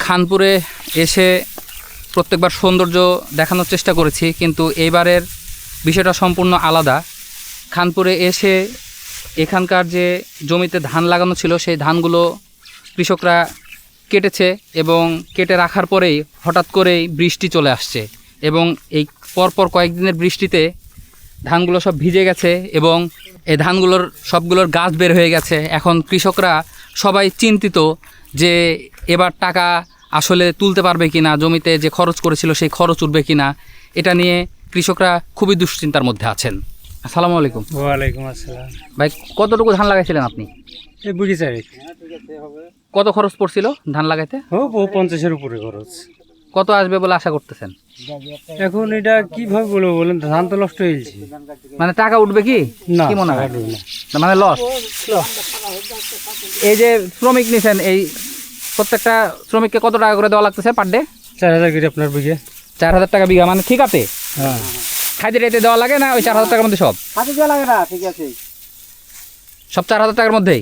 খানপুরে এসে প্রত্যেকবার সৌন্দর্য দেখানোর চেষ্টা করেছি, কিন্তু এইবারের বিষয়টা সম্পূর্ণ আলাদা। খানপুরে এসে এখানকার যে জমিতে ধান লাগানো ছিল সেই ধানগুলো কৃষকরা কেটেছে এবং কেটে রাখার পরেই হঠাৎ করেই বৃষ্টি চলে আসছে এবং এই পরপর কয়েকদিনের বৃষ্টিতে ধানগুলো সব ভিজে গেছে এবং এই ধানগুলোর সবগুলোর গাছ বের হয়ে গেছে। এখন কৃষকরা সবাই চিন্তিত যে এবার টাকা আসলে তুলতে পারবে কি না, জমিতে যে খরচ করেছিল সেই খরচ উঠবে কি না, এটা নিয়ে কৃষকরা খুবই দুশ্চিন্তার মধ্যে আছেন। আসসালামু আলাইকুম। ওয়ালাইকুম আসসালাম। ভাই, কতটুকু ধান লাগাইছিলেন আপনি? এই বুঝি চাই কত খরচ পড়ছিল ধান লাগাইতে? ও 50-এর উপরে খরচ। কত আসবে বলে আশা করতেছেন? এখন এটা কিভাবে বলবো বলেন, ধান তো নষ্ট হয়ে গেছে। মানে টাকা উঠবে কি না, কি মনে হয়? টাকা উঠবে না। না, মানে লস। এই যে শ্রমিক নিছেন, এই প্রত্যেকটা শ্রমিককে কত টাকা করে দেওয়া লাগতেছে পার ডে? 4000 করে আপনার বিঘে। 4000 টাকা বিঘা, মানে ঠিক আছে? হ্যাঁ, খাইতে রেতে দেওয়া লাগে না ওই 4000 টাকার মধ্যে? সব হাতে দেওয়া লাগে না, ঠিক আছে। সব 4000 টাকার মধ্যেই?